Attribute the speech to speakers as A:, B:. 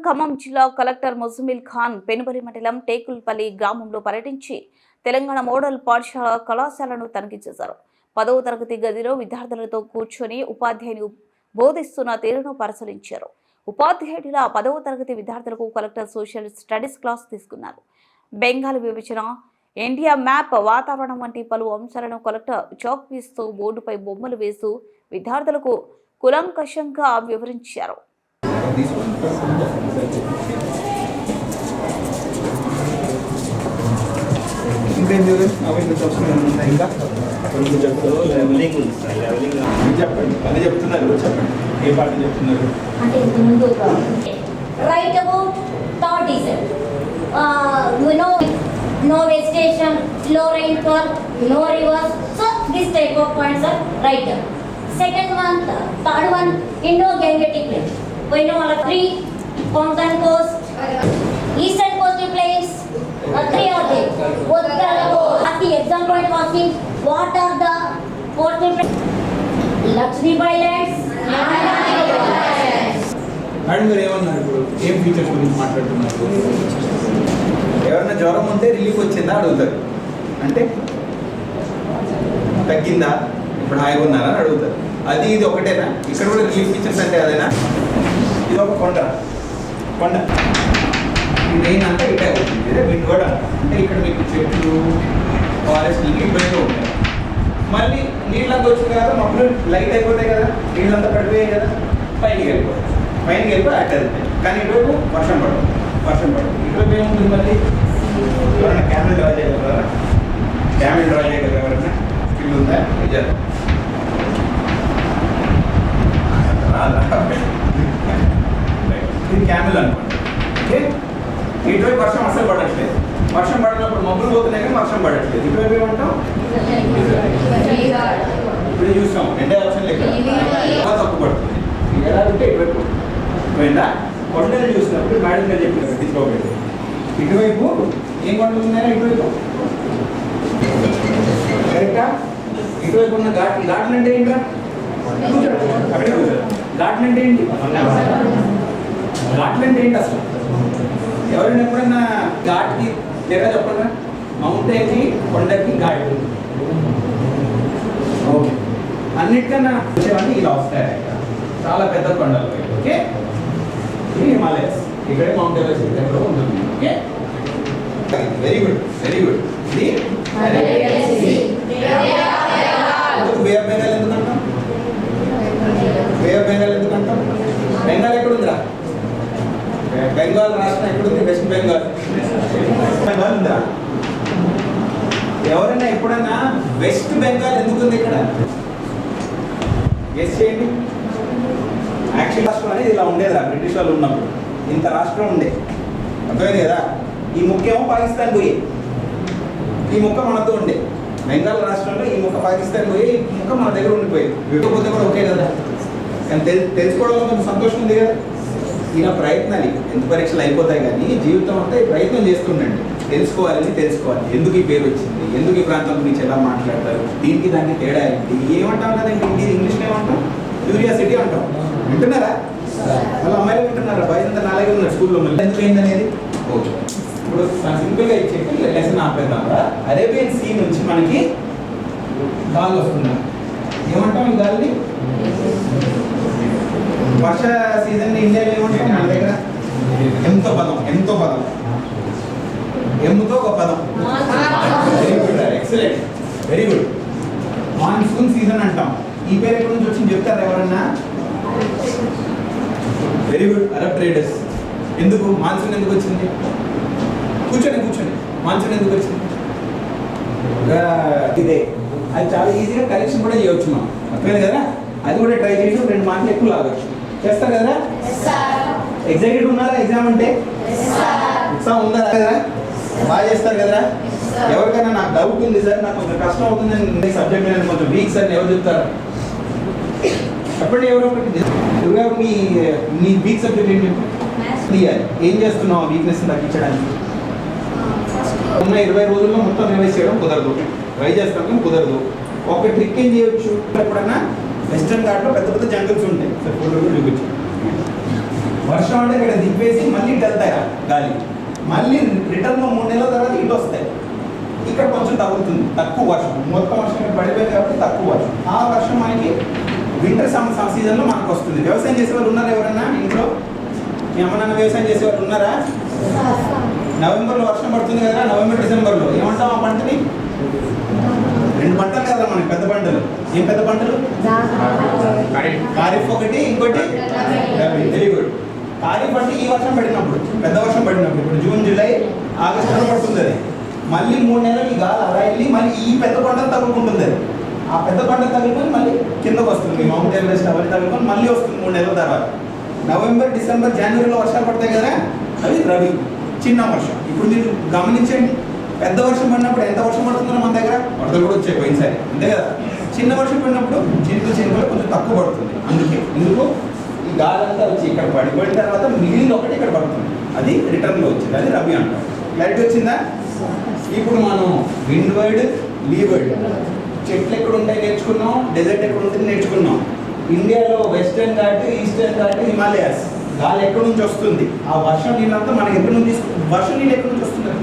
A: ఖమ్మం జిల్లా కలెక్టర్ ముజమిల్ ఖాన్ పెనుబరి మండలం టేకుల్పల్లి గ్రామంలో పర్యటించి తెలంగాణ మోడల్ పాఠశాల కళాశాలను తనిఖీ చేశారు. 10వ తరగతి గదిలో విద్యార్థులతో కూర్చొని ఉపాధ్యాయులు బోధిస్తున్న తీరును పరిశీలించారు. ఉపాధ్యాయుడిలా 10వ తరగతి విద్యార్థులకు కలెక్టర్ సోషల్ స్టడీస్ క్లాస్ తీసుకున్నారు. బెంగాల్ విభజన, ఇండియా మ్యాప్, వాతావరణం వంటి పలు అంశాలను కలెక్టర్ చాక్ పీస్తో బోర్డుపై బొమ్మలు వేస్తూ విద్యార్థులకు కులంకషంగా వివరించారు.
B: Write about tortoises. No vegetation, low rainfall, no rivers. So this type of points are right. Second one, third one, Indo-Gangetic Plains. We know all three: Konkan coast, eastern coastal plains. Three are there. The exam point asking what are the coastal plains? Lakshadweep Islands.
C: Madam గారు ఏమన్నారు? ఇప్పుడు ఏం features గురించి మాట్లాడుతున్నారు? ఎవరైనా జ్వరం ఉంటే relief వచ్చిందా అడుగుతారు. అంటే తగ్గిందా, ఇప్పుడు హాయిగా ఉన్నారా అని అడుగుతారు. అది ఇది ఒకటేనా? ఇక్కడ కూడా రిలీఫ్ ఫీచర్స్ అంటే అదేనా? ఇది ఒక కొండ మెయిన్ అంతా ఇటే అవుతుంది. వీటి కూడా అంటే ఇక్కడ మీకు చెట్లు, ఫారెస్ట్ ఇబ్బందిగా ఉంటాయి. మళ్ళీ నీళ్ళంతా వచ్చింది కదా, మొక్కలు లైట్ అయిపోతాయి కదా, నీళ్ళంతా పడిపోయాయి కదా, పైకి వెళ్ళిపోయి అట్ట వెళ్తాయి. కానీ ఇటువైపు వర్షం పడదు. ఇటువైపు ఏముంటుంది? మళ్ళీ ఎవరైనా క్యామెల్ డ్రా చేయగలరా? ఎవరైనా స్కిల్ ఉందా? నిజాలు ఇది క్యామెల్ అనుకోండి. ఓకే, ఇటువైపు వర్షం అసలు పడట్లేదు. వర్షం పడినప్పుడు మబ్బులు పోతున్నాయి కానీ వర్షం పడట్లేదు. ఇటువైపు ఏమంటాం? ఇప్పుడు చూస్తాం రెండే ఆప్షన్ లెక్క తప్పు పడుతుంది. ఎలా ఉంటే ఇటువైపు పోయిందా? కొండలు చూసినప్పుడు మేడం గారు చెప్పిన తీసుకోబెట్టి ఇటువైపు ఏం కొండలు ఉన్నాయా? ఇటువైపు కరెక్టా? ఇటువైపు ఉన్న ఘాట్లు అంటే ఏంటా? అక్కడే కూర్చోరు. ఘాట్లు అంటే ఏంటి? అసలు ఎవరైనా ఎప్పుడన్నా ఘాట్కి లేదా చెప్పండి, మౌంటైన్కి, కొండకి ఘాట్. ఓకే, అన్నిటికన్నా వచ్చేవన్నీ ఇలా వస్తాయి. చాలా పెద్ద కొండలు. ఓకే, ఇది హిమాలయస్. ఇక్కడే మౌంట్ ఎవరెస్ట్ దగ్గర ఉంటుంది. Okay, very good. ఇది బే ఆఫ్ బెంగాల్ ఎందుకంటాం? బెంగాల్ ఎక్కడుందిరా? బెంగాల్ రాష్ట్రం ఎక్కడుంది? వెస్ట్ బెంగాల్ ఉందా? ఎవరైనా ఎప్పుడన్నా వెస్ట్ బెంగాల్ ఎందుకుంది ఇక్కడ? గెస్ చేయండి. యాక్చువల్ రాష్ట్రం అనేది ఇలా ఉండేదా? బ్రిటిష్ వాళ్ళు ఉన్నప్పుడు ఇంత రాష్ట్రం ఉండే, అర్థమైంది కదా? ఈ ముక్కేమో పాకిస్తాన్ పోయి, ఈ ముక్క మనతో ఉండే. బెంగాల్ రాష్ట్రంలో ఈ ముక్క పాకిస్తాన్ పోయి, ఈ ముక్క మన దగ్గర ఉండిపోయింది. విడిపోతే కూడా ఓకే కదా, కానీ తెలుసుకోవడంలో కొంచెం సంతోషం ఉంది కదా. ఈయన ప్రయత్నాలు ఎంత పరీక్షలు అయిపోతాయి కానీ జీవితం అంతా ఈ ప్రయత్నం చేస్తుండండి. తెలుసుకోవాలి. ఎందుకు ఈ పేరు వచ్చింది, ఎందుకు ఈ ప్రాంతం గురించి ఎలా మాట్లాడతారు, దీనికి దానికి తేడా ఏంటి, ఏమంటాం కదండి ఇంగ్లీష్లో ఏమంటాం? క్యూరియాసిటీ అంటాం. వింటున్నారా? వాళ్ళ అమ్మాయిలు వింటున్నారా? బయట నాలుగే ఉన్నారు స్కూల్లో. మళ్ళీ ఎందుకు అయిందనేది ఓకే. ఇప్పుడు సింపుల్గా ఇచ్చేసి లెసన్ ఆపేద్దాం. అరేబియన్ సీ నుంచి మనకి గాలి వస్తున్నారు. ఏమంటాం ఈ గాలిని? వర్ష సీజన్ ఇండియాలో ఏమంటాం? మన దగ్గర ఎంతో పదం. ఎమ్ముతో ఒక పదం. Very good, excellent, very good. Monsoon season అంటాం. ఈ పేరు ఎక్కడి నుంచి వచ్చింది చెప్తారా ఎవరన్నా? Very good, Arab traders. ఎందుకు మాన్సూన్ ఎందుకు వచ్చింది? కూర్చోండి. మాన్సూన్ ఎందుకు వచ్చింది? ఇదే. అది చాలా ఈజీగా కరెక్షన్ కూడా చేయవచ్చు మనం. అర్థమైంది కదా? అది కూడా ట్రై చేసి 2 మార్కులు ఎక్కువ లాగొచ్చు. చేస్తారు కదా? ఎగ్జైటెడ్ ఉన్నారా ఎగ్జామ్ అంటే? ఉత్సాహం ఉందా కదా? బాగా చేస్తారు కదా? ఎవరికైనా నాకు డౌట్ ఉంది సార్, నాకు కొంచెం కష్టం అవుతుంది సబ్జెక్ట్ మీద, కొంచెం వీక్ సార్ ఎవరు చెప్తారు? చెప్పండి ఎవరో ఒకటి. మీ వీక్ సబ్జెక్ట్ ఏంటి? ఏం చేస్తున్నావు వీక్నెస్ తగ్గించడానికి? ఉన్న 20 రోజుల్లో మొత్తం రివైజ్ చేయడం కుదరదు. ట్రై చేస్తాం కానీ కుదరదు. ఒక ట్రిక్ ఏం చేయొచ్చు? ఎప్పుడన్నా వెస్టర్న్ ఘాట్లో పెద్ద జంగల్స్ ఉంటాయి. సార్ ఫోటోలు చూపించు. వర్షం అంటే ఇక్కడ దిప్పేసి మళ్ళీ ఇటు వెళ్తాయి గాలి, మళ్ళీ రిటర్న్లో 3 నెలల తర్వాత ఇటు వస్తాయి. ఇక్కడ కొంచెం తగ్గుతుంది, తక్కువ వర్షం, మొత్తం వర్షం ఇక్కడ పడిపోయింది కాబట్టి తక్కువ వర్షం. ఆ వర్షం మనకి వింటర్ సీజన్లో మనకు వస్తుంది. వ్యవసాయం చేసే వాళ్ళు ఉన్నారా ఎవరన్నా ఇంట్లో? మీ అమ్మ నాన్న వ్యవసాయం చేసే వాళ్ళు ఉన్నారా? నవంబర్లో వర్షం పడుతుంది కదా, నవంబర్ డిసెంబర్లో ఏమంటాం ఆ పంటని? 2 పంటలు కదా మనకి పెద్ద పంటలు. ఏం పెద్ద పంటలు? ఖరీఫ్ ఒకటి, ఇంకోటి రబీ. Very good. ఖరీఫ్ అంటే ఈ వర్షం పడినప్పుడు, పెద్ద వర్షం పడినప్పుడు, ఇప్పుడు జూన్ జూలై ఆగస్టులో పడుతుంది అది. మళ్ళీ 3 నెలలు ఈ గాలి అలా వెళ్ళి మళ్ళీ ఈ పెద్ద పంటలు తగులుకుంటుంది అది. ఆ పెద్ద పంటలు తగులుకొని మళ్ళీ కిందకు వస్తుంది, మౌంట్ ఎవరెస్ట్ అవన్నీ తగులుకొని మళ్ళీ వస్తుంది 3 నెలల తర్వాత. నవంబర్ డిసెంబర్ జనవరిలో వర్షాలు పడతాయి కదా, అవి రబీ, చిన్న వర్షం. ఇప్పుడు మీరు గమనించండి, పెద్ద వర్షం పడినప్పుడు ఎంత వర్షం పడుతుందో మన దగ్గర వరదలు కూడా వచ్చాయి పోయినసారి, అంతే కదా. చిన్న వర్షం పడినప్పుడు చినుకులు కొంచెం తక్కువ పడుతుంది. ఎందుకు ఈ గాలి అంతా వచ్చి ఇక్కడ పడిపోయిన తర్వాత మిగిలిన ఒకటి ఇక్కడ పడుతుంది, అది రిటర్న్లో వచ్చింది, అది రబీ అంటాం. క్లారిటీ వచ్చిందా? ఇప్పుడు మనం విండ్వర్డ్, లీవర్డ్, చెట్లు ఎక్కడ ఉంటాయి నేర్చుకున్నాం, డెజర్ట్ ఎక్కడ ఉంటుంది నేర్చుకున్నాం. ఇండియాలో వెస్టర్న్ ఘాట్, ఈస్టర్న్ ఘాట్, హిమాలయాస్, గాలి ఎక్కడి నుంచి వస్తుంది, ఆ వర్షం నీళ్ళంతా మనకి ఎక్కడి నుంచి వర్షం నీళ్ళు ఎక్కడి నుంచి వస్తుంది?